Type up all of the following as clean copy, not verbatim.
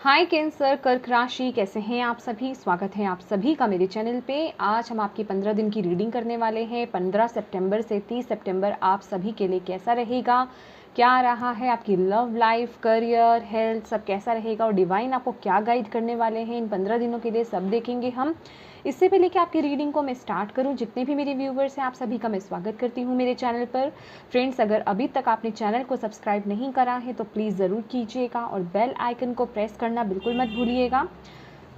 हाय cancer, कर्क राशि, कैसे हैं आप सभी। स्वागत है आप सभी का मेरे चैनल पे। आज हम आपकी 15 दिन की रीडिंग करने वाले हैं। 15 सितंबर से 30 सितंबर आप सभी के लिए कैसा रहेगा, क्या रहा है, आपकी लव लाइफ, करियर, हेल्थ सब कैसा रहेगा और डिवाइन आपको क्या गाइड करने वाले हैं इन 15 दिनों के लिए, सब देखेंगे हम। इससे पहले कि आपकी रीडिंग को मैं स्टार्ट करूं, जितने भी मेरे व्यूवर्स हैं आप सभी का मैं स्वागत करती हूं मेरे चैनल पर। फ्रेंड्स, अगर अभी तक आपने चैनल को सब्सक्राइब नहीं करा है तो प्लीज़ ज़रूर कीजिएगा और बेल आइकन को प्रेस करना बिल्कुल मत भूलिएगा।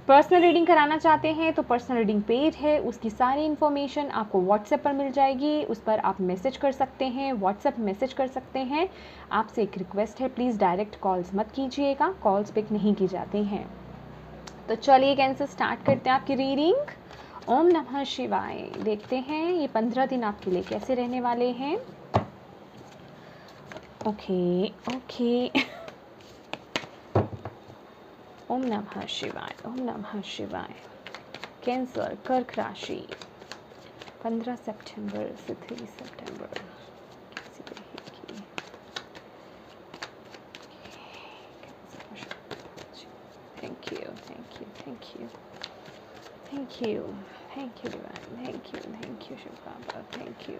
पर्सनल रीडिंग कराना चाहते हैं तो पर्सनल रीडिंग पेज है, उसकी सारी इन्फॉर्मेशन आपको व्हाट्सएप पर मिल जाएगी। उस पर आप मैसेज कर सकते हैं, व्हाट्सएप मैसेज कर सकते हैं। आपसे एक रिक्वेस्ट है, प्लीज़ डायरेक्ट कॉल्स मत कीजिएगा, कॉल्स पिक नहीं की जाती हैं। तो चलिए कैंसर, स्टार्ट करते हैं आपकी रीडिंग। ओम नमः शिवाय। देखते हैं ये 15 दिन आपके लिए कैसे रहने वाले हैं। Okay okay. ओम नमः शिवाय, ओम नमः शिवाय। कैंसर, कर्क राशि, 15 सितंबर से 3 सितंबर कैसी रहेगी। Thank you, thank you, thank you, thank you, thank you divine, thank you, thank you Shiv Baba, thank you.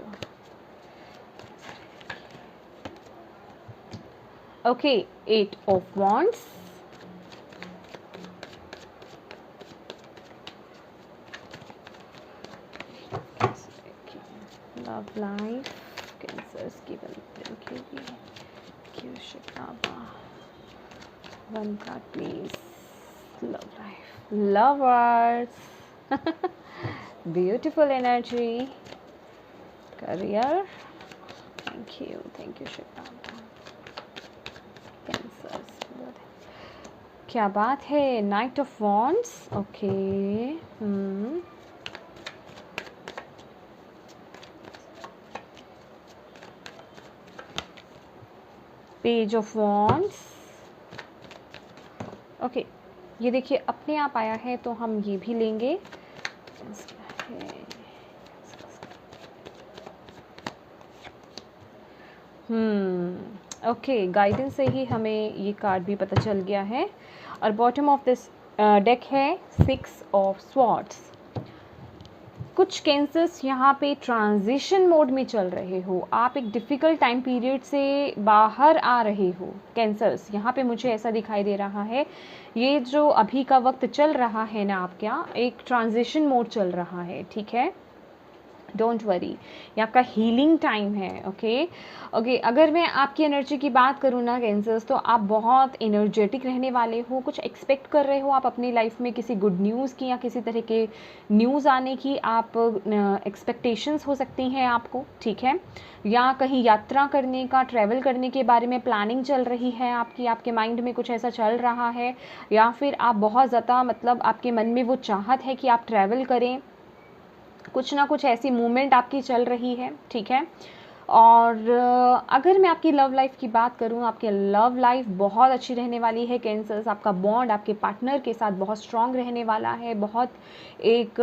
Okay, 8 of wands, love life, Cancers की बनती क्यों Shiv Baba, 1 card please. Love life, lovers, beautiful energy, career, thank you Shiv Baba. Cancers, क्या बात है, knight of wands. Okay, page of wands. Okay, ये देखिए अपने आप आया है तो हम ये भी लेंगे। ओके, गाइडेंस से ही हमें ये कार्ड भी पता चल गया है। और बॉटम ऑफ दिस डेक है 6 ऑफ स्वॉर्ड्स। कुछ कैंसर्स यहाँ पे ट्रांजिशन मोड में चल रहे हो, आप एक डिफ़िकल्ट टाइम पीरियड से बाहर आ रहे हो। कैंसर्स यहाँ पे मुझे ऐसा दिखाई दे रहा है, ये जो अभी का वक्त चल रहा है ना आपका, एक ट्रांजिशन मोड चल रहा है, ठीक है। डोंट वरी, ये आपका हीलिंग टाइम है। ओके, अगर मैं आपकी एनर्जी की बात करूँ ना कैंसर्स, तो आप बहुत एनर्जेटिक रहने वाले हो। कुछ एक्सपेक्ट कर रहे हो आप अपनी लाइफ में, किसी गुड न्यूज़ की या किसी तरह के न्यूज़ आने की आप एक्सपेक्टेशंस हो सकती हैं आपको, ठीक है। या कहीं यात्रा करने का, ट्रैवल करने के बारे में प्लानिंग चल रही है आपकी, आपके माइंड में कुछ ऐसा चल रहा है। या फिर आप बहुत ज़्यादा, मतलब आपके मन में वो चाहत है कि आप ट्रैवल करें, कुछ ना कुछ ऐसी मूवमेंट आपकी चल रही है, ठीक है। और अगर मैं आपकी लव लाइफ की बात करूं, आपकी लव लाइफ बहुत अच्छी रहने वाली है कैंसर्स। आपका बॉन्ड आपके पार्टनर के साथ बहुत स्ट्रांग रहने वाला है। बहुत एक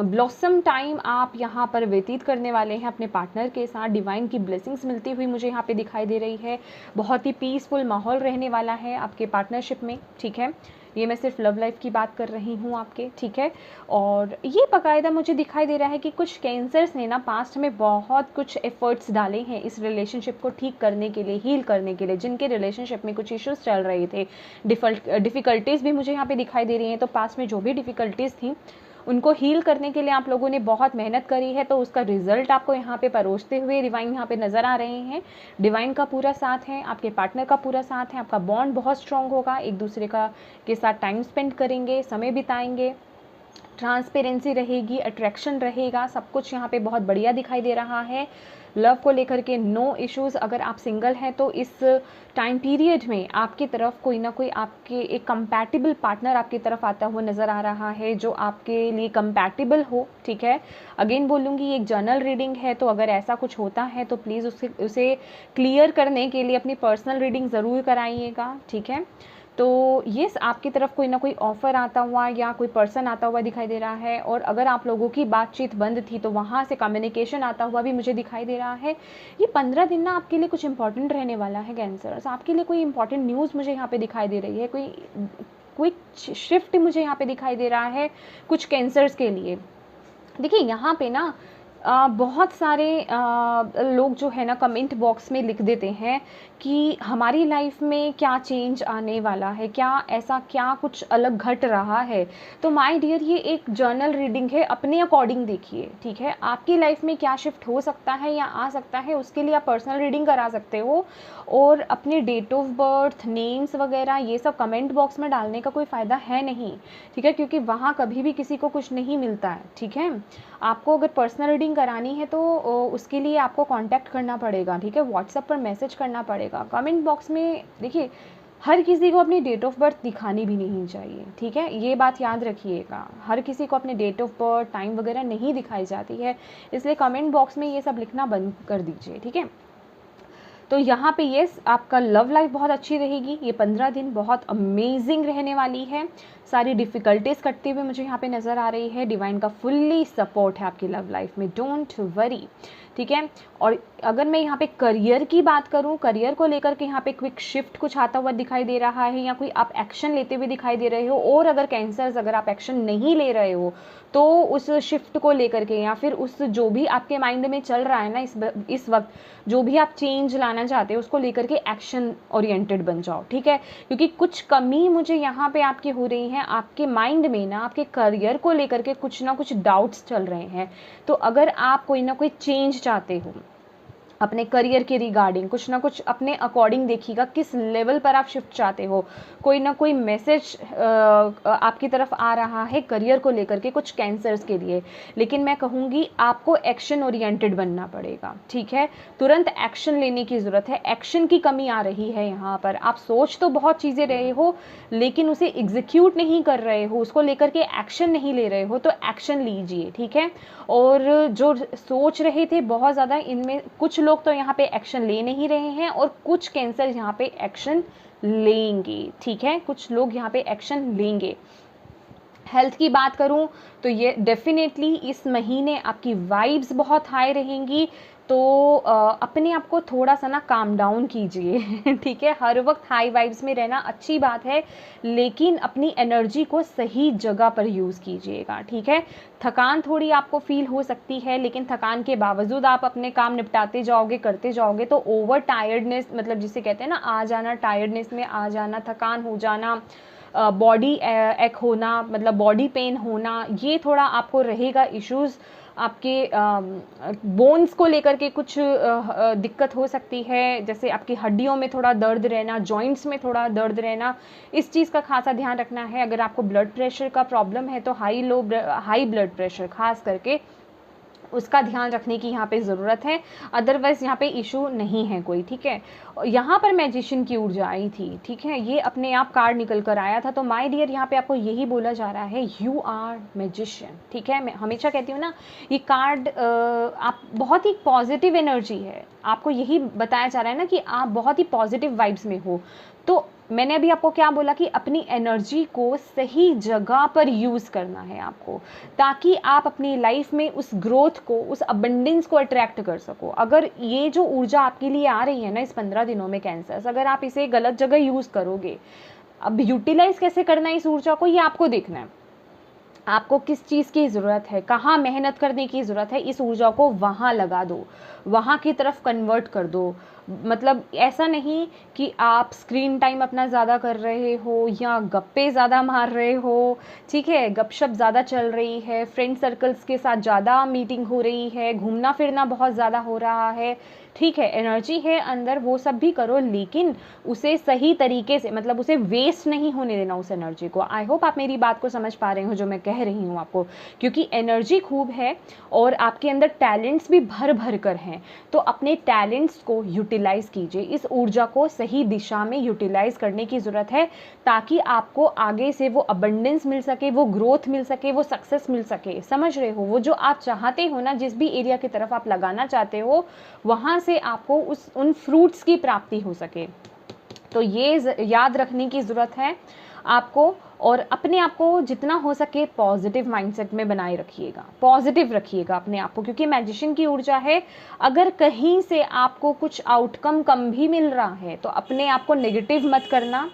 ब्लॉसम टाइम आप यहाँ पर व्यतीत करने वाले हैं अपने पार्टनर के साथ। डिवाइन की ब्लेसिंग्स मिलती हुई मुझे यहाँ पे दिखाई दे रही है। बहुत ही पीसफुल माहौल रहने वाला है आपके पार्टनरशिप में, ठीक है। ये मैं सिर्फ लव लाइफ की बात कर रही हूँ आपके, ठीक है। और ये बाकायदा मुझे दिखाई दे रहा है कि कुछ कैंसर्स ने ना पास्ट में बहुत कुछ एफर्ट्स डाले हैं इस रिलेशनशिप को ठीक करने के लिए, हील करने के लिए। जिनके रिलेशनशिप में कुछ इश्यूज चल रहे थे, डिफ़िकल्टीज़ भी मुझे यहाँ पे दिखाई दे रही हैं। तो पास्ट में जो भी डिफ़िकल्टीज़ थी उनको हील करने के लिए आप लोगों ने बहुत मेहनत करी है, तो उसका रिजल्ट आपको यहाँ पे परोसते हुए डिवाइन यहाँ पे नज़र आ रहे हैं। डिवाइन का पूरा साथ है, आपके पार्टनर का पूरा साथ है, आपका बॉन्ड बहुत स्ट्रांग होगा, एक दूसरे का के साथ टाइम स्पेंड करेंगे, समय बिताएंगे, ट्रांसपेरेंसी रहेगी, अट्रैक्शन रहेगा, सब कुछ यहाँ पे बहुत बढ़िया दिखाई दे रहा है। लव को लेकर के नो इश्यूज़। अगर आप सिंगल हैं तो इस टाइम पीरियड में आपकी तरफ कोई ना कोई आपके एक कंपैटिबल पार्टनर आपकी तरफ आता हुआ नज़र आ रहा है, जो आपके लिए कंपैटिबल हो, ठीक है। अगेन बोलूँगी, ये एक जर्नल रीडिंग है, तो अगर ऐसा कुछ होता है तो प्लीज़ उसे क्लियर करने के लिए अपनी पर्सनल रीडिंग ज़रूर कराइएगा, ठीक है। तो ये आपकी तरफ कोई ना कोई ऑफ़र आता हुआ या कोई पर्सन आता हुआ दिखाई दे रहा है। और अगर आप लोगों की बातचीत बंद थी तो वहाँ से कम्युनिकेशन आता हुआ भी मुझे दिखाई दे रहा है। ये 15 दिन ना आपके लिए कुछ इंपॉर्टेंट रहने वाला है कैंसर्स। आपके लिए कोई इंपॉर्टेंट न्यूज़ मुझे यहाँ पे दिखाई दे रही है, कोई क्विक शिफ्ट मुझे यहाँ पे दिखाई दे रहा है कुछ कैंसर्स के लिए। देखिए यहाँ पे ना बहुत सारे लोग जो है ना कमेंट बॉक्स में लिख देते हैं कि हमारी लाइफ में क्या चेंज आने वाला है, क्या ऐसा क्या कुछ अलग घट रहा है। तो माय डियर, ये एक जर्नल रीडिंग है, अपने अकॉर्डिंग देखिए, ठीक है। आपकी लाइफ में क्या शिफ्ट हो सकता है या आ सकता है, उसके लिए आप पर्सनल रीडिंग करा सकते हो। और अपने डेट ऑफ बर्थ, नेम्स वगैरह ये सब कमेंट बॉक्स में डालने का कोई फ़ायदा है नहीं, ठीक है, क्योंकि वहाँ कभी भी किसी को कुछ नहीं मिलता है, ठीक है। आपको अगर पर्सनल रीडिंग करानी है तो उसके लिए आपको कांटेक्ट करना पड़ेगा, ठीक है, व्हाट्सएप पर मैसेज करना पड़ेगा। कमेंट बॉक्स में देखिए हर किसी को अपनी डेट ऑफ बर्थ दिखानी भी नहीं चाहिए, ठीक है, ये बात याद रखिएगा। हर किसी को अपने डेट ऑफ बर्थ, टाइम वगैरह नहीं दिखाई जाती है, इसलिए कमेंट बॉक्स में ये सब लिखना बंद कर दीजिए, ठीक है। तो यहाँ पे यस, आपका लव लाइफ बहुत अच्छी रहेगी, ये 15 दिन बहुत अमेजिंग रहने वाली है। सारी डिफ़िकल्टीज़ कटते हुए मुझे यहाँ पे नज़र आ रही है। डिवाइन का फुल्ली सपोर्ट है आपकी लव लाइफ में, डोंट वरी, ठीक है। और अगर मैं यहाँ पे करियर की बात करूँ, करियर को लेकर के यहाँ पे क्विक शिफ्ट कुछ आता हुआ दिखाई दे रहा है, या कोई आप एक्शन लेते हुए दिखाई दे रहे हो। और अगर कैंसर्स, अगर आप एक्शन नहीं ले रहे हो तो उस शिफ्ट को लेकर के, या फिर उस जो भी आपके माइंड में चल रहा है ना इस वक्त, जो भी आप चेंज लाना चाहते हो उसको लेकर के एक्शन ओरिएंटेड बन जाओ, ठीक है। क्योंकि कुछ कमी मुझे यहाँ पे आपकी हो रही है, आपके माइंड में ना आपके करियर को लेकर के कुछ ना कुछ डाउट्स चल रहे हैं। तो अगर आप कोई ना कोई चेंज चाहते हो अपने करियर के रिगार्डिंग, कुछ ना कुछ अपने अकॉर्डिंग देखिएगा किस लेवल पर आप शिफ्ट चाहते हो। कोई ना कोई मैसेज आपकी तरफ आ रहा है करियर को लेकर के कुछ कैंसर्स के लिए, लेकिन मैं कहूँगी आपको एक्शन ओरिएंटेड बनना पड़ेगा, ठीक है। तुरंत एक्शन लेने की ज़रूरत है, एक्शन की कमी आ रही है यहाँ पर। आप सोच तो बहुत चीज़ें रहे हो लेकिन उसे एग्जीक्यूट नहीं कर रहे हो, उसको लेकर के एक्शन नहीं ले रहे हो, तो एक्शन लीजिए, ठीक है। और जो सोच रहे थे बहुत ज़्यादा, इनमें कुछ लोग तो यहाँ पे एक्शन ले नहीं रहे हैं और कुछ कैंसर यहाँ पे एक्शन लेंगे, ठीक है, कुछ लोग यहाँ पे एक्शन लेंगे। हेल्थ की बात करूँ तो ये डेफिनेटली इस महीने आपकी वाइब्स बहुत हाई रहेंगी, तो अपने आप को थोड़ा सा ना काम डाउन कीजिए, ठीक है। हर वक्त हाई वाइब्स में रहना अच्छी बात है, लेकिन अपनी एनर्जी को सही जगह पर यूज़ कीजिएगा, ठीक है। थकान थोड़ी आपको फील हो सकती है, लेकिन थकान के बावजूद आप अपने काम निपटाते जाओगे, करते जाओगे, तो ओवर टायर्डनेस, मतलब जिसे कहते हैं ना आ जाना, टायर्डनेस में आ जाना, थकान हो जाना, बॉडी एक होना, मतलब बॉडी पेन होना, ये थोड़ा आपको रहेगा इश्यूज़। आपके बोन्स को लेकर के कुछ दिक्कत हो सकती है, जैसे आपकी हड्डियों में थोड़ा दर्द रहना, जॉइंट्स में थोड़ा दर्द रहना, इस चीज़ का खासा ध्यान रखना है। अगर आपको ब्लड प्रेशर का प्रॉब्लम है तो हाई ब्लड प्रेशर खास करके उसका ध्यान रखने की यहाँ पे ज़रूरत है, अदरवाइज़ यहाँ पे इशू नहीं है कोई, ठीक है। यहाँ पर मैजिशियन की ऊर्जा आई थी, ठीक है, ये अपने आप कार्ड निकल कर आया था। तो माय डियर, यहाँ पे आपको यही बोला जा रहा है, यू आर मैजिशियन, ठीक है। मैं हमेशा कहती हूँ ना, ये कार्ड आप बहुत ही पॉजिटिव एनर्जी है, आपको यही बताया जा रहा है ना कि आप बहुत ही पॉजिटिव वाइब्स में हो। तो मैंने अभी आपको क्या बोला कि अपनी एनर्जी को सही जगह पर यूज़ करना है आपको, ताकि आप अपनी लाइफ में उस ग्रोथ को, उस अबंडेंस को अट्रैक्ट कर सको। अगर ये जो ऊर्जा आपके लिए आ रही है ना इस 15 दिनों में कैंसर्स, अगर आप इसे गलत जगह यूज़ करोगे, अब यूटिलाइज कैसे करना है इस ऊर्जा को, ये आपको देखना है। आपको किस चीज़ की ज़रूरत है, कहाँ मेहनत करने की ज़रूरत है, इस ऊर्जा को वहाँ लगा दो, वहाँ की तरफ कन्वर्ट कर दो। मतलब ऐसा नहीं कि आप स्क्रीन टाइम अपना ज़्यादा कर रहे हो या गप्पे ज़्यादा मार रहे हो, ठीक है, गपशप ज़्यादा चल रही है, फ्रेंड सर्कल्स के साथ ज़्यादा मीटिंग हो रही है, घूमना फिरना बहुत ज़्यादा हो रहा है, ठीक है, एनर्जी है अंदर, वो सब भी करो, लेकिन उसे सही तरीके से, मतलब उसे वेस्ट नहीं होने देना उस एनर्जी को। आई होप आप मेरी बात को समझ पा रहे हो जो मैं कह रही हूँ आपको, क्योंकि एनर्जी खूब है और आपके अंदर टैलेंट्स भी भर भर कर हैं। तो अपने टैलेंट्स को यूटिलाइज़ कीजिए, इस ऊर्जा को सही दिशा में यूटिलाइज़ करने की ज़रूरत है, ताकि आपको आगे से वो अबंडेंस मिल सके, वो ग्रोथ मिल सके, वो सक्सेस मिल सके। समझ रहे हो, वो जो आप चाहते हो ना, जिस भी एरिया की तरफ आप लगाना चाहते हो, वहाँ से आपको उन फ्रूट्स की प्राप्ति हो सके। तो ये याद रखने की ज़रूरत है आपको, और अपने आप को जितना हो सके पॉजिटिव माइंडसेट में बनाए रखिएगा, पॉजिटिव रखिएगा अपने आप को, क्योंकि मैजिशियन की ऊर्जा है। अगर कहीं से आपको कुछ आउटकम कम भी मिल रहा है तो अपने आप को नेगेटिव मत करना,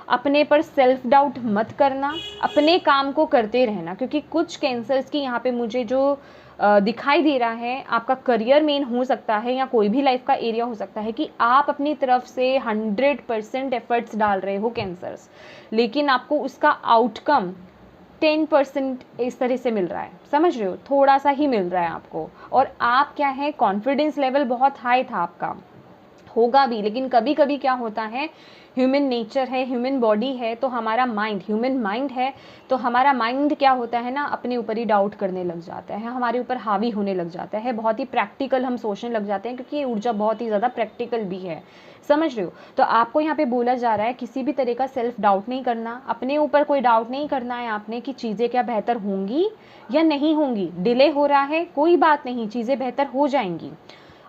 अपने पर सेल्फ डाउट मत करना, अपने काम को करते रहना, क्योंकि कुछ कैंसर्स की यहाँ पे मुझे जो दिखाई दे रहा है, आपका करियर मेन हो सकता है या कोई भी लाइफ का एरिया हो सकता है कि आप अपनी तरफ से 100% एफर्ट्स डाल रहे हो कैंसर्स, लेकिन आपको उसका आउटकम 10% इस तरह से मिल रहा है, समझ रहे हो, थोड़ा सा ही मिल रहा है आपको। और आप क्या है, कॉन्फिडेंस लेवल बहुत हाई था आपका, होगा भी, लेकिन कभी कभी क्या होता है, ह्यूमन नेचर है, ह्यूमन बॉडी है, तो हमारा माइंड, ह्यूमन माइंड है, तो हमारा माइंड क्या होता है ना, अपने ऊपर ही डाउट करने लग जाता है, हमारे ऊपर हावी होने लग जाता है, बहुत ही प्रैक्टिकल हम सोचने लग जाते हैं, क्योंकि ये ऊर्जा बहुत ही ज़्यादा प्रैक्टिकल भी है, समझ रहे हो। तो आपको यहाँ पे बोला जा रहा है किसी भी तरह का सेल्फ डाउट नहीं करना, अपने ऊपर कोई डाउट नहीं करना है आपने कि चीज़ें क्या बेहतर होंगी या नहीं होंगी। डिले हो रहा है, कोई बात नहीं, चीज़ें बेहतर हो जाएंगी।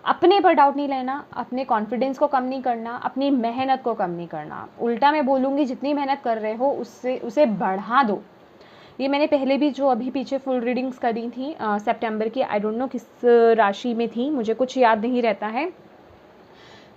अपने पर डाउट नहीं लेना, अपने कॉन्फिडेंस को कम नहीं करना, अपनी मेहनत को कम नहीं करना। उल्टा मैं बोलूँगी, जितनी मेहनत कर रहे हो उससे उसे बढ़ा दो। ये मैंने पहले भी जो अभी पीछे फुल रीडिंग्स करी थी सितंबर की, आई डोंट नो किस राशि में थी, मुझे कुछ याद नहीं रहता है,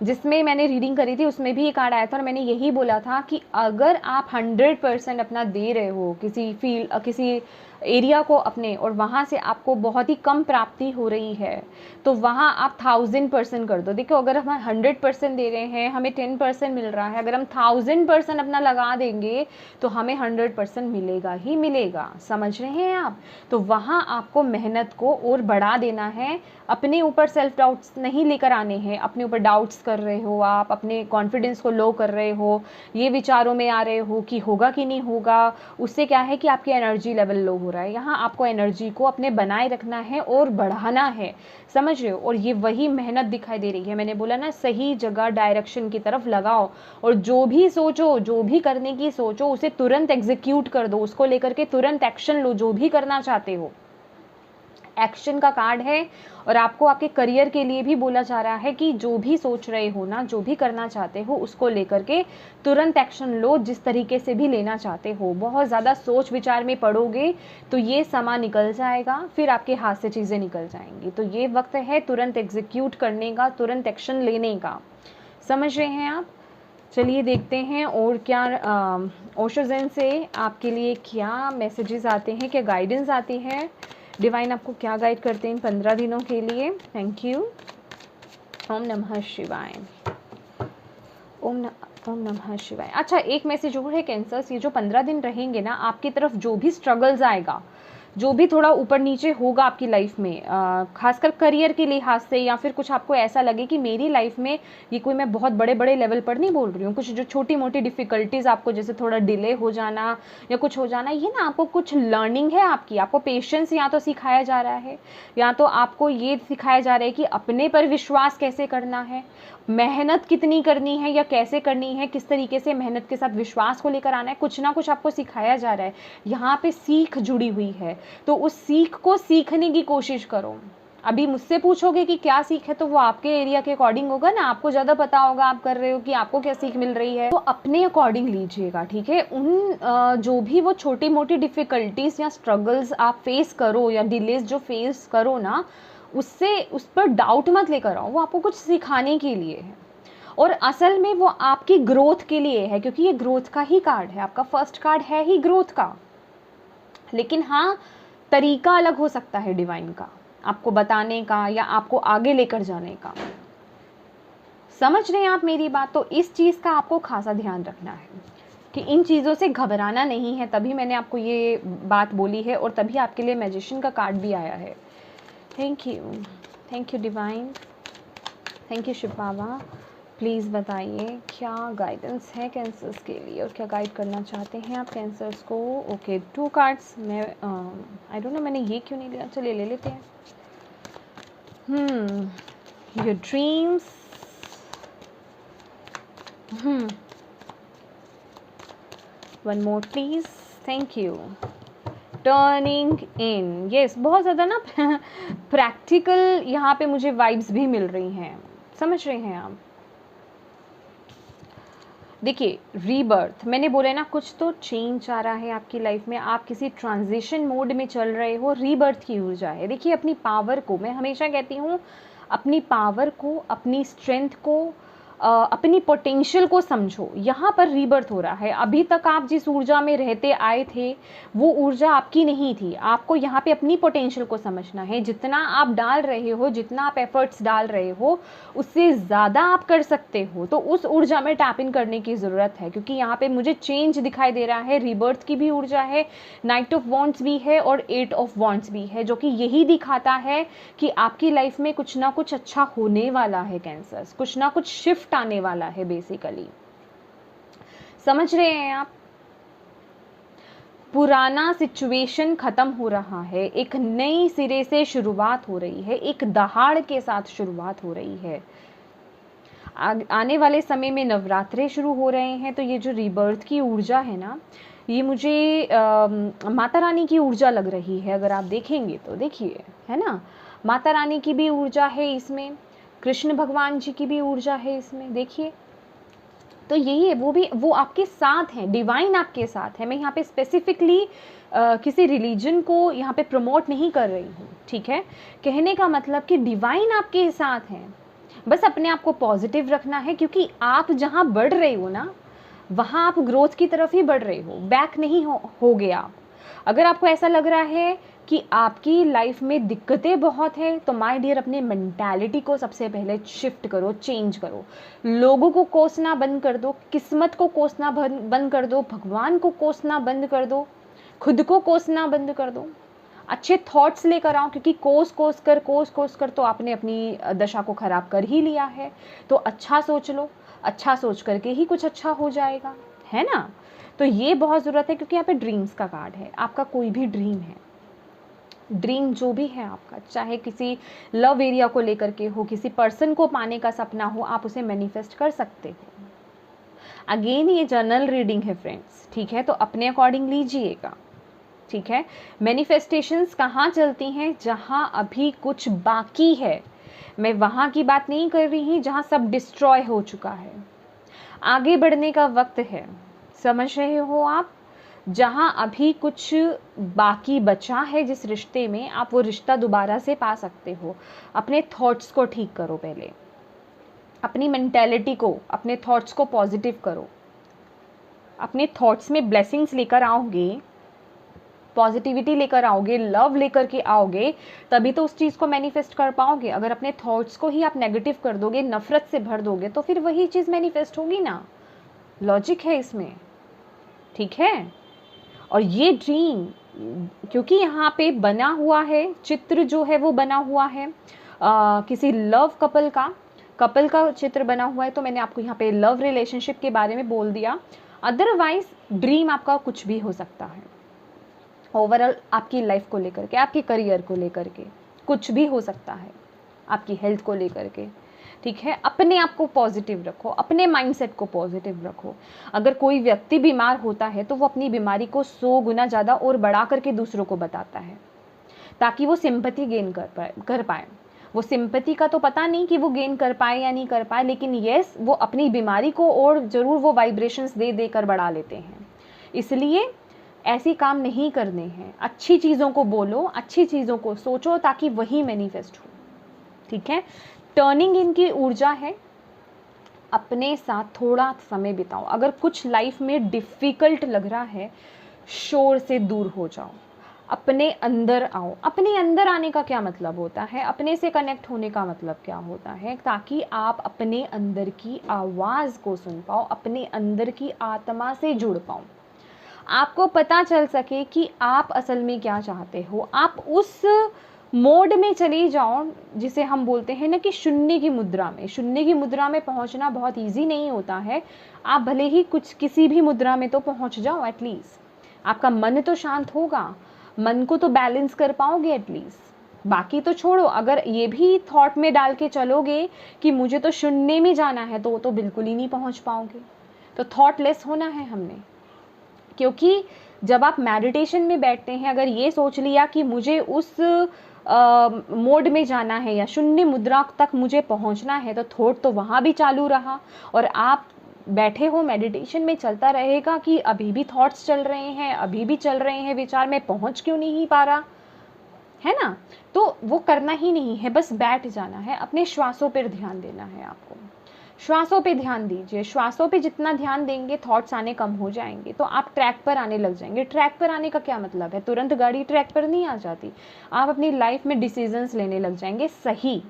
जिसमें मैंने रीडिंग करी थी उसमें भी ये कार्ड आया था, और मैंने यही बोला था कि अगर आप 100% अपना दे रहे हो किसी फील्ड, किसी एरिया को अपने, और वहाँ से आपको बहुत ही कम प्राप्ति हो रही है, तो वहाँ आप 1000% कर दो। देखो, अगर हम 100% दे रहे हैं, हमें 10% मिल रहा है, अगर हम 1000% अपना लगा देंगे तो हमें 100% मिलेगा ही मिलेगा, समझ रहे हैं आप। तो वहाँ आपको मेहनत को और बढ़ा देना है, अपने ऊपर सेल्फ डाउट्स नहीं लेकर आने हैं। अपने ऊपर डाउट्स कर रहे हो आप, अपने कॉन्फिडेंस को लो कर रहे हो, ये विचारों में आ रहे हो कि होगा कि नहीं होगा, उससे क्या है कि आपकी एनर्जी लेवल लो हो रहा है। यहाँ आपको एनर्जी को अपने बनाए रखना है और बढ़ाना है, समझ रहे हो। और ये वही मेहनत दिखाई दे रही है, मैंने बोला ना, सही जगह डायरेक्शन की तरफ लगाओ, और जो भी सोचो, जो भी करने की सोचो, उसे तुरंत एग्जीक्यूट कर दो, उसको लेकर के तुरंत एक्शन लो, जो भी करना चाहते हो। एक्शन का कार्ड है, और आपको आपके करियर के लिए भी बोला जा रहा है कि जो भी सोच रहे हो ना, जो भी करना चाहते हो, उसको लेकर के तुरंत एक्शन लो, जिस तरीके से भी लेना चाहते हो। बहुत ज़्यादा सोच विचार में पड़ोगे तो ये समा निकल जाएगा, फिर आपके हाथ से चीज़ें निकल जाएंगी। तो ये वक्त है तुरंत एग्जीक्यूट करने का, तुरंत एक्शन लेने का, समझ रहे हैं आप। चलिए देखते हैं और क्या ओशो ज़ेन से आपके लिए क्या मैसेजेस आते हैं, क्या गाइडेंस आती है, डिवाइन आपको क्या गाइड करते हैं इन 15 दिनों के लिए। Thank you. ओम नमः शिवाय, ओम नमः शिवाय। अच्छा, एक मैसेज और है कैंसर्स, ये जो 15 दिन रहेंगे ना, आपकी तरफ जो भी स्ट्रगल्स आएगा, जो भी थोड़ा ऊपर नीचे होगा आपकी लाइफ में, खासकर करियर के लिहाज से, या फिर कुछ आपको ऐसा लगे कि मेरी लाइफ में ये कोई, मैं बहुत बड़े बड़े लेवल पर नहीं बोल रही हूँ, कुछ जो छोटी मोटी डिफ़िकल्टीज़ आपको, जैसे थोड़ा डिले हो जाना या कुछ हो जाना, ये ना आपको कुछ लर्निंग है आपकी। आपको पेशेंस या तो सिखाया जा रहा है, या तो आपको ये सिखाया जा रहा है कि अपने पर विश्वास कैसे करना है, मेहनत कितनी करनी है या कैसे करनी है, किस तरीके से मेहनत के साथ विश्वास को लेकर आना है, कुछ ना कुछ आपको सिखाया जा रहा है। यहाँ पे सीख जुड़ी हुई है, तो उस सीख को सीखने की कोशिश करो। अभी मुझसे पूछोगे कि क्या सीख है, तो वो आपके एरिया के अकॉर्डिंग होगा ना, आपको ज़्यादा पता होगा आप कर रहे हो कि आपको क्या सीख मिल रही है, तो अपने अकॉर्डिंग लीजिएगा, ठीक है। उन जो भी वो छोटी मोटी डिफ़िकल्टीज़ या स्ट्रगल्स आप फेस करो, या डिलेज जो फेस करो ना, उससे उस पर डाउट मत लेकर आओ, वो आपको कुछ सिखाने के लिए है, और असल में वो आपकी ग्रोथ के लिए है, क्योंकि ये ग्रोथ का ही कार्ड है, आपका फर्स्ट कार्ड है ही ग्रोथ का। लेकिन हाँ, तरीका अलग हो सकता है डिवाइन का, आपको बताने का या आपको आगे लेकर जाने का। समझ रहे हैं आप मेरी बात। तो इस चीज़ का आपको खासा ध्यान रखना है कि इन चीज़ों से घबराना नहीं है, तभी मैंने आपको ये बात बोली है, और तभी आपके लिए मैजिशियन का कार्ड भी आया है। Thank you divine, thank you Shiv Baba. Please बताइए क्या गाइडेंस है कैंसर्स के लिए, और क्या गाइड करना चाहते हैं आप कैंसर्स को। Okay, 2 cards. मैं आई डोंट नो मैंने ये क्यों नहीं लिया, चलिए ले लेते हैं। Your dreams, one more please, thank you. Turning in, yes, बहुत ज़्यादा ना प्रैक्टिकल यहाँ पे मुझे वाइब्स भी मिल रही हैं, समझ रहे हैं आप। देखिए, रीबर्थ, मैंने बोला ना, कुछ तो चेंज आ रहा है आपकी लाइफ में, आप किसी ट्रांजिशन मोड में चल रहे हो, रीबर्थ की ऊर्जा है। देखिए, अपनी पावर को, मैं हमेशा कहती हूँ, अपनी पावर को, अपनी स्ट्रेंथ को, अपनी पोटेंशियल को समझो। यहाँ पर रीबर्थ हो रहा है। अभी तक आप जिस ऊर्जा में रहते आए थे वो ऊर्जा आपकी नहीं थी। आपको यहाँ पे अपनी पोटेंशियल को समझना है। जितना आप डाल रहे हो, जितना आप एफर्ट्स डाल रहे हो, उससे ज़्यादा आप कर सकते हो। तो उस ऊर्जा में टैप इन करने की ज़रूरत है, क्योंकि यहाँ पे मुझे चेंज दिखाई दे रहा है। रीबर्थ की भी ऊर्जा है, नाइट ऑफ वॉन्ड्स भी है और 8 ऑफ वॉन्ड्स भी है, जो कि यही दिखाता है कि आपकी लाइफ में कुछ ना कुछ अच्छा होने वाला है। कैंसर्स, कुछ ना कुछ शिफ्ट आने वाला है बेसिकली। समझ रहे हैं आप? पुराना सिचुएशन खत्म हो रहा है, एक नई सिरे से शुरुआत हो रही है, एक दहाड़ के साथ शुरुआत हो रही है। आने वाले समय में नवरात्रे शुरू हो रहे हैं, तो ये जो रीबर्थ की ऊर्जा है ना, ये मुझे माता रानी की ऊर्जा लग रही है। अगर आप देखेंगे तो देखिए, है ना, माता रानी की भी ऊर्जा है इसमें, कृष्ण भगवान जी की भी ऊर्जा है इसमें, देखिए। तो यही है, वो आपके साथ हैं, डिवाइन आपके साथ है। मैं यहाँ पे स्पेसिफिकली किसी रिलीजन को यहाँ पे प्रमोट नहीं कर रही हूँ, ठीक है। कहने का मतलब कि डिवाइन आपके साथ हैं। बस अपने आप को पॉजिटिव रखना है, क्योंकि आप जहाँ बढ़ रहे हो ना, वहाँ आप ग्रोथ की तरफ ही बढ़ रहे हो, बैक नहीं हो गया। अगर आपको ऐसा लग रहा है कि आपकी लाइफ में दिक्कतें बहुत हैं, तो माय डियर अपने मेंटालिटी को सबसे पहले शिफ्ट करो, चेंज करो। लोगों को कोसना बंद कर दो, किस्मत को कोसना बंद कर दो, भगवान को कोसना बंद कर दो, खुद को कोसना बंद कर दो। अच्छे थॉट्स लेकर आओ, क्योंकि कोस कर तो आपने अपनी दशा को खराब कर ही लिया है। तो अच्छा सोच लो, अच्छा सोच करके ही कुछ अच्छा हो जाएगा, है ना। तो ये बहुत ज़रूरत है, क्योंकि यहाँ पे ड्रीम्स का कार्ड है। आपका कोई भी ड्रीम है, ड्रीम जो भी है आपका, चाहे किसी लव एरिया को लेकर के हो, किसी पर्सन को पाने का सपना हो, आप उसे मैनिफेस्ट कर सकते हो। अगेन ये जनरल रीडिंग है फ्रेंड्स, ठीक है, तो अपने अकॉर्डिंग लीजिएगा, ठीक है। मैनिफेस्टेशंस कहाँ चलती हैं? जहाँ अभी कुछ बाकी है। मैं वहाँ की बात नहीं कर रही हूँ जहाँ सब डिस्ट्रॉय हो चुका है। आगे बढ़ने का वक्त है, समझ रहे हो आप? जहाँ अभी कुछ बाकी बचा है जिस रिश्ते में, आप वो रिश्ता दोबारा से पा सकते हो। अपने थॉट्स को ठीक करो पहले, अपनी मेंटेलिटी को, अपने थॉट्स को पॉजिटिव करो। अपने थॉट्स में ब्लेसिंग्स लेकर आओगे, पॉजिटिविटी लेकर आओगे, लव लेकर के आओगे, तभी तो उस चीज़ को मैनिफेस्ट कर पाओगे। अगर अपने थॉट्स को ही आप नेगेटिव कर दोगे, नफरत से भर दोगे, तो फिर वही चीज़ मैनिफेस्ट होगी ना। लॉजिक है इसमें, ठीक है। और ये ड्रीम, क्योंकि यहाँ पे बना हुआ है चित्र, जो है वो बना हुआ है किसी लव कपल का चित्र बना हुआ है, तो मैंने आपको यहाँ पे लव रिलेशनशिप के बारे में बोल दिया। अदरवाइज ड्रीम आपका कुछ भी हो सकता है। ओवरऑल आपकी लाइफ को लेकर के, आपके करियर को लेकर के कुछ भी हो सकता है, आपकी हेल्थ को लेकर के, ठीक है। अपने आप को पॉजिटिव रखो, अपने माइंडसेट को पॉजिटिव रखो। अगर कोई व्यक्ति बीमार होता है तो वो अपनी बीमारी को 100 गुना ज़्यादा और बढ़ा करके दूसरों को बताता है, ताकि वो सिंपैथी गेन कर पाए। वो सिंपैथी का तो पता नहीं कि वो गेन कर पाए या नहीं कर पाए, लेकिन येस, वो अपनी बीमारी को और ज़रूर वो वाइब्रेशंस दे कर बढ़ा लेते हैं। इसलिए ऐसे काम नहीं करने हैं। अच्छी चीज़ों को बोलो, अच्छी चीज़ों को सोचो, ताकि वही मैनिफेस्ट हो, ठीक है। टर्निंग इनकी ऊर्जा है। अपने साथ थोड़ा समय बिताओ। अगर कुछ लाइफ में डिफ़िकल्ट लग रहा है, शोर से दूर हो जाओ, अपने अंदर आओ। अपने अंदर आने का क्या मतलब होता है? अपने से कनेक्ट होने का मतलब क्या होता है? ताकि आप अपने अंदर की आवाज़ को सुन पाओ, अपने अंदर की आत्मा से जुड़ पाओ, आपको पता चल सके कि आप असल में क्या चाहते हो। आप उस मोड में चले जाओ जिसे हम बोलते हैं ना कि शून्य की मुद्रा में। शून्य की मुद्रा में पहुंचना बहुत इजी नहीं होता है। आप भले ही किसी भी मुद्रा में तो पहुंच जाओ, एटलीस्ट आपका मन तो शांत होगा, मन को तो बैलेंस कर पाओगे एटलीस्ट। बाकी तो छोड़ो, अगर ये भी थॉट में डाल के चलोगे कि मुझे तो शून्य में जाना है, तो बिल्कुल ही नहीं पहुंच पाओगे। तो थॉटलेस होना है हमने, क्योंकि जब आप मेडिटेशन में बैठते हैं, अगर ये सोच लिया कि मुझे उस मोड में जाना है या शून्य मुद्रा तक मुझे पहुंचना है, तो थॉट तो वहाँ भी चालू रहा और आप बैठे हो, मेडिटेशन में चलता रहेगा कि अभी भी थॉट्स चल रहे हैं, अभी भी चल रहे हैं विचार, में पहुंच क्यों नहीं पा रहा, है ना। तो वो करना ही नहीं है, बस बैठ जाना है, अपने श्वासों पर ध्यान देना है आपको। श्वासों पे ध्यान दीजिए, श्वासों पे जितना ध्यान देंगे थॉट्स आने कम हो जाएंगे, तो आप ट्रैक पर आने लग जाएंगे। ट्रैक पर आने का क्या मतलब है? तुरंत गाड़ी ट्रैक पर नहीं आ जाती। आप अपनी लाइफ में डिसीजंस लेने लग जाएंगे सही,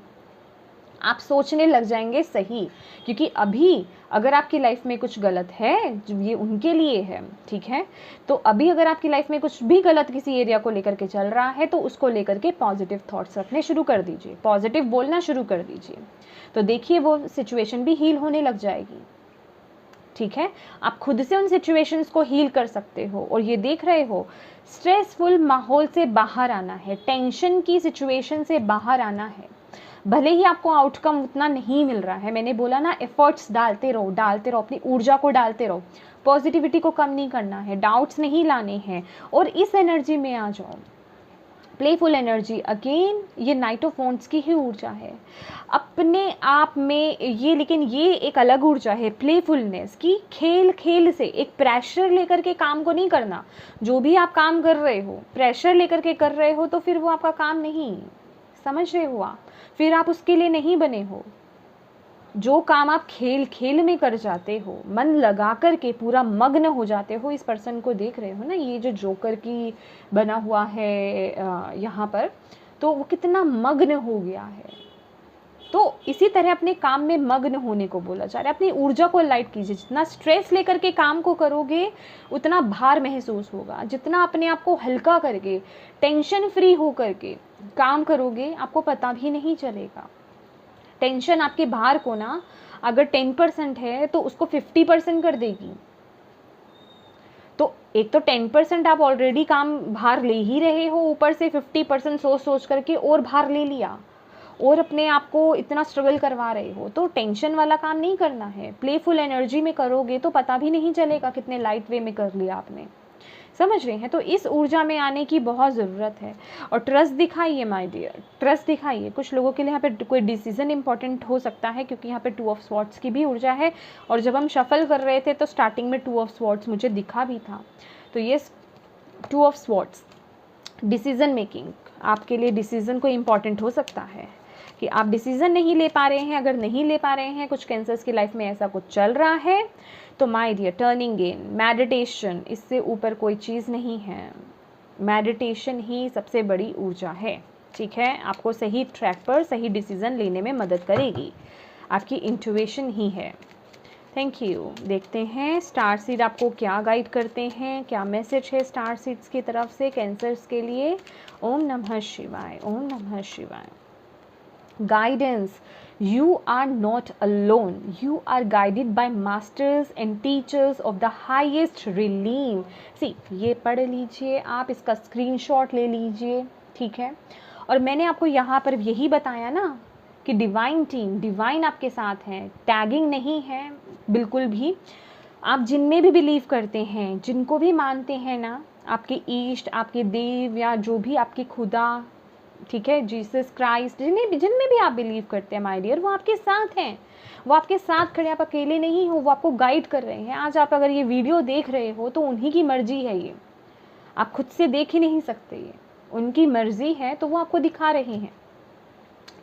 आप सोचने लग जाएंगे सही, क्योंकि अभी अगर आपकी लाइफ में कुछ गलत है, ये उनके लिए है, ठीक है, तो अभी अगर आपकी लाइफ में कुछ भी गलत किसी एरिया को लेकर के चल रहा है, तो उसको लेकर के पॉजिटिव थॉट्स रखने शुरू कर दीजिए, पॉजिटिव बोलना शुरू कर दीजिए, तो देखिए वो सिचुएशन भी हील होने लग जाएगी। ठीक है, आप खुद से उन सिचुएशंस को हील कर सकते हो। और ये देख रहे हो, स्ट्रेसफुल माहौल से बाहर आना है, टेंशन की सिचुएशन से बाहर आना है। भले ही आपको आउटकम उतना नहीं मिल रहा है, मैंने बोला ना, एफर्ट्स डालते रहो, अपनी ऊर्जा को डालते रहो, पॉजिटिविटी को कम नहीं करना है, डाउट्स नहीं लाने हैं, और इस एनर्जी में आ जाओ, प्लेफुल एनर्जी। अगेन ये नाइट ऑफ वॉन्ड्स की ही ऊर्जा है अपने आप में ये, लेकिन ये एक अलग ऊर्जा है प्लेफुलनेस की। खेल खेल से, एक प्रेशर लेकर के काम को नहीं करना। जो भी आप काम कर रहे हो प्रेशर लेकर के कर रहे हो, तो फिर वो आपका काम नहीं, समझ रहे हो आप, फिर आप उसके लिए नहीं बने हो। जो काम आप खेल खेल में कर जाते हो, मन लगा कर के पूरा मग्न हो जाते हो, इस पर्सन को देख रहे हो ना, ये जो जोकर की बना हुआ है यहाँ पर, तो वो कितना मग्न हो गया है। तो इसी तरह अपने काम में मग्न होने को बोला जा रहा है। अपनी ऊर्जा को लाइट कीजिए, जितना स्ट्रेस लेकर के काम को करोगे उतना भार महसूस होगा, जितना अपने आप को हल्का करके टेंशन फ्री हो करके काम करोगे आपको पता भी नहीं चलेगा। टेंशन आपके भार को ना, अगर 10% है तो उसको 50% कर देगी। तो एक तो 10% आप ऑलरेडी काम भार ले ही रहे हो, ऊपर से 50% सोच सोच करके और भार ले लिया, और अपने आप को इतना स्ट्रगल करवा रहे हो। तो टेंशन वाला काम नहीं करना है, प्लेफुल एनर्जी में करोगे तो पता भी नहीं चलेगा कितने लाइट वे में कर लिया आपने, समझ रहे हैं। तो इस ऊर्जा में आने की बहुत ज़रूरत है। और ट्रस्ट दिखाइए माय डियर, ट्रस्ट दिखाइए। कुछ लोगों के लिए यहाँ पे कोई डिसीजन इंपॉर्टेंट हो सकता है, क्योंकि यहाँ पे 2 ऑफ स्वॉर्ड्स की भी ऊर्जा है, और जब हम शफल कर रहे थे तो स्टार्टिंग में 2 ऑफ स्वॉर्ड्स मुझे दिखा भी था। तो ये 2 ऑफ स्वॉर्ड्स डिसीजन मेकिंग, आपके लिए डिसीजन कोई इंपॉर्टेंट हो सकता है कि आप डिसीजन नहीं ले पा रहे हैं। अगर नहीं ले पा रहे हैं, कुछ कैंसर्स की लाइफ में ऐसा कुछ चल रहा है, तो my dear, turning in, meditation, इससे ऊपर कोई चीज़ नहीं है। मेडिटेशन ही सबसे बड़ी ऊर्जा है, ठीक है, आपको सही ट्रैक पर सही डिसीजन लेने में मदद करेगी, आपकी इंट्यूशन ही है। Thank you. देखते हैं स्टार सीड आपको क्या गाइड करते हैं, क्या मैसेज है स्टार सीड्स की तरफ से कैंसर्स के लिए। ओम नमः शिवाय, ओम नमः शिवाय। Guidance, you are not alone, you are guided by masters and teachers of the highest realm। See, ये पढ़ लीजिए आप, इसका स्क्रीनशॉट ले लीजिए, ठीक है। और मैंने आपको यहाँ पर यही बताया ना कि डिवाइन टीम, डिवाइन आपके साथ है, टैगिंग नहीं है बिल्कुल भी। आप जिनमें भी बिलीव करते हैं, जिनको भी मानते हैं ना, आपके ईष्ट, आपके देव, या जो भी आपके खुदा, ठीक है, जीसस क्राइस्ट, जिनमें भी आप बिलीव करते हैं माय डियर, वो आपके साथ हैं, वो आपके साथ खड़े, आप अकेले नहीं हो, वो आपको गाइड कर रहे हैं। आज आप अगर ये वीडियो देख रहे हो तो उन्हीं की मर्जी है, ये आप खुद से देख ही नहीं सकते, ये उनकी मर्जी है, तो वो आपको दिखा रहे हैं।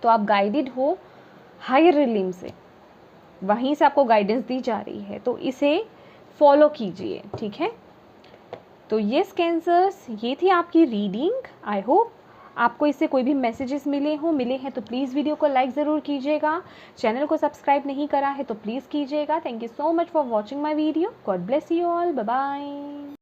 तो आप गाइडेड हो हायर रिलीम से, वहीं से आपको गाइडेंस दी जा रही है, तो इसे फॉलो कीजिए, ठीक है। तो यस कैंसर्स, ये थी आपकी रीडिंग। आई होप आपको इससे कोई भी मैसेजेस मिले हैं तो प्लीज़ वीडियो को लाइक ज़रूर कीजिएगा। चैनल को सब्सक्राइब नहीं करा है तो प्लीज़ कीजिएगा। Thank you so much for watching my video. God bless you all, bye bye.